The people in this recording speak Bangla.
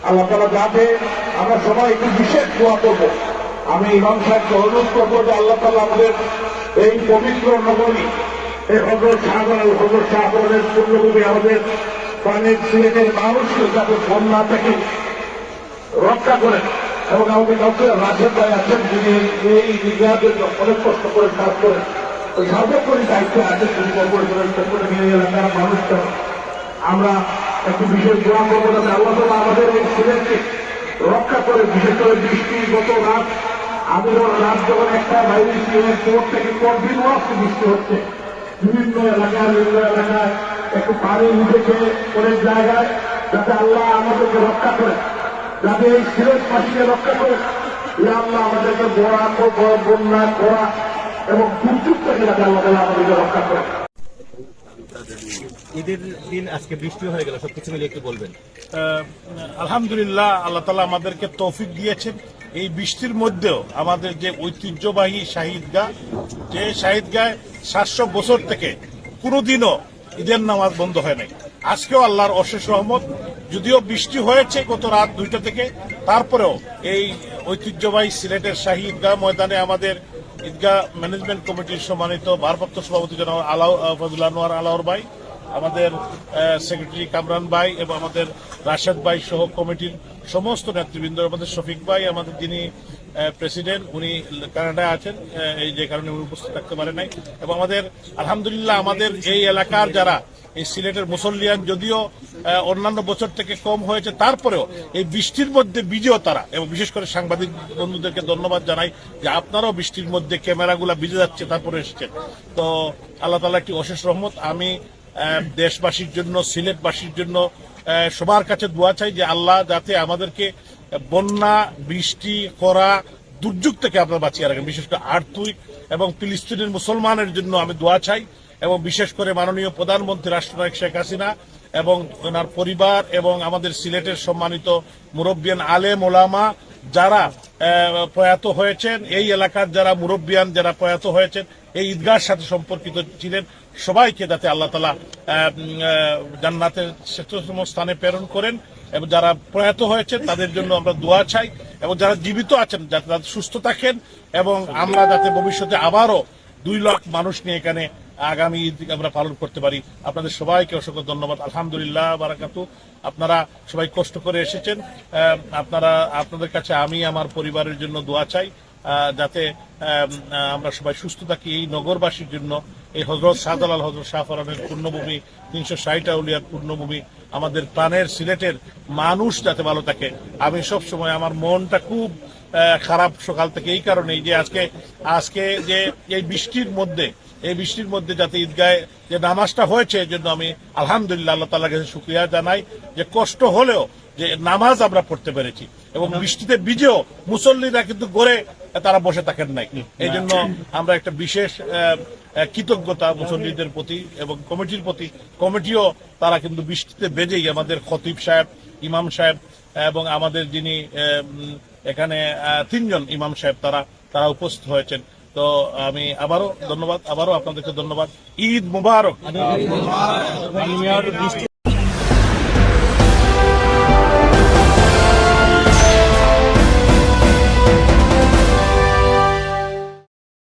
আল্লাহ তাআলা যাতে আমরা সবাই একটু বিশেষ দোয়া করবো। আমি ইমাম সাহেবকে অনুরোধ করবো যে আল্লাহ তাআলা আমাদের এই পবিত্র নগরী, এই হযরত শাহজালাল হযরত শাহজালালের পূর্ণভূমি, আমাদের প্রাণের সিলেটের মানুষকে যাতে বন্যা থেকে রক্ষা করেন। এবং আমাদের ডক্টর রাশেদ ভাই আছেন, যিনি এই মিডিয়াদের অনেক কষ্ট করে কাজ করেন, ওই সর্বোপরি দায়িত্ব আছে তিনি করে নিয়ে এলাকার মানুষকে আমরা একটু বিশেষ দোয়া করবো যাতে আল্লাহ তাআলা আমাদের এই সিলেটকে রক্ষা করে। বিশেষ করে বৃষ্টি গত রাত, আমি রাত যখন একটা বাইরে কোর্ট থেকে কন্টিনিউয়াস বৃষ্টি হচ্ছে, বিভিন্ন এলাকায় একটু পানি উঠেছে অনেক জায়গায়, যাতে আল্লাহ আমাদেরকে রক্ষা করে, যাতে এই সিলেটবাসীকে রক্ষা করে। আল্লাহ আমাদেরকে বন্যা খরা এবং দুর্যোগ থেকে যাতে আল্লাহ তাআলা আমাদেরকে রক্ষা করে। ঈদের দিন আজকে বৃষ্টি হয়ে গেল, সবকিছু মিলে একটু বলবেন। আলহামদুলিল্লাহ, আল্লাহ তাআলা আমাদেরকে তৌফিক দিয়েছেন। এই বৃষ্টির মধ্যেও আমাদের যে ঐতিহ্যবাহী শাহিদগাহ, যে শাহিদগায় 700 বছর থেকে কোনোদিনও ঈদের নামাজ বন্ধ হয় নাই। আজকেও আল্লাহর অশেষ রহমত, যদিও বৃষ্টি হয়েছে গত রাত 2টা থেকে, তারপরেও এই ঐতিহ্যবাহী সিলেটের শাহী ঈদগাহ ময়দানে আমাদের ঈদগাহ ম্যানেজমেন্ট কমিটির সম্মানিত ভারপ্রাপ্ত সভাপতি জনাব ফজল আনোয়ার আলাওর ভাই, আমাদের সেক্রেটারি কামরান ভাই এবং আমাদের রাশেদ ভাই সহ কমিটির সমস্ত নেতৃবৃন্দ, আমাদের শফিক ভাই, আমাদের যিনি প্রেসিডেন্ট, উনি কানাডায় আছেন, এই যে কারণে উনি উপস্থিত থাকতে পারে নাই। এবং আমাদের আলহামদুলিল্লাহ আমাদের এই এলাকার যারা এই সিলেটের মুসল্লিয়ান, যদিও অন্যান্য বছর থেকে কম হয়েছে, তারপরেও এই বৃষ্টির মধ্যে ভিজেও তারা, এবং বিশেষ করে সাংবাদিক বন্ধুদেরকে ধন্যবাদ জানাই যে আপনারাও বৃষ্টির মধ্যে ক্যামেরাগুলা ভিজে যাচ্ছে তারপরে এসেছেন। তো আল্লাহ তাআলা একটি অশেষ রহমত। আমি দেশবাসীর জন্য, সিলেটবাসীর জন্য সবার কাছে দোয়া চাই যে আল্লাহ যাতে আমাদেরকে বন্যা, বৃষ্টি, খরা, দুর্যোগ থেকে আপনারা বাঁচিয়ে রাখেন। বিশেষ করে আর্থিক এবং ফিলিস্তিনের মুসলমানের জন্য আমি দোয়া চাই, এবং বিশেষ করে মাননীয় প্রধানমন্ত্রী রাষ্ট্রনায়ক শেখ হাসিনা এবং ওনার পরিবার এবং আমাদের সিলেটের সম্মানিত মুরব্বিয়ান আলেম ওলামা যারা প্রয়াত হয়েছেন, এই এলাকার যারা মুরব্বিয়ান যারা প্রয়াত হয়েছেন, এই ঈদগাহের সাথে সম্পর্কিত ছিলেন, সবাইকে যাতে আল্লাহ তাআলা জান্নাতের শ্রেষ্ঠতম স্থানে প্রেরণ করেন। এবং যারা প্রয়াত হয়েছেন তাদের জন্য আমরা দোয়া চাই, এবং যারা জীবিত আছেন যাতে সুস্থ থাকেন, এবং আমরা যাতে ভবিষ্যতে আবারও 2 লাখ মানুষ নিয়ে এখানে আগামী ঈদ আমরা পালন করতে পারি। আপনাদের সবাইকে অসংখ্য ধন্যবাদ। আলহামদুলিল্লাহ বারাকাতু। আপনারা সবাই কষ্ট করে এসেছেন। আপনাদের কাছে আমি আমার পরিবারের জন্য দোয়া চাই, যাতে আমরা সবাই সুস্থ থাকি। এই নগরবাসীর জন্য, এই হযরত শাহজালাল হযরত শাহ ফরানের পূর্ণভূমি, 360 আউলিয়ার পূর্ণভূমি, আমাদের প্রাণের সিলেটের মানুষ যাতে ভালো থাকে। আমি সব সময় আমার মনটা খুব খারাপ সকাল থেকে এই কারণেই যে আজকে যে এই বৃষ্টির মধ্যে যাতে ঈদগাহে যে নামাজটা হয়েছে, এর জন্য আমি আলহামদুলিল্লাহ আল্লাহ তাআলার কাছে শুকরিয়া জানাই যে কষ্ট হলেও যে নামাজ আমরা পড়তে পেরেছি, এবং বৃষ্টিতে ভিজেও মুসল্লিরা কিন্তু গড়ে তারা বসে থাকেন নাই। এই জন্য আমরা একটা বিশেষ কৃতজ্ঞতা মুসল্লিদের প্রতি এবং কমিটির প্রতি। কমিটিও তারা কিন্তু বৃষ্টিতে ভেজেই, আমাদের খতিব সাহেব, ইমাম সাহেব এবং আমাদের যিনি এখানে 3 জন ইমাম সাহেব, তারা উপস্থিত হয়েছেন। তো আমি আবারও আপনাদেরকে ধন্যবাদ। ঈদ মুবারক।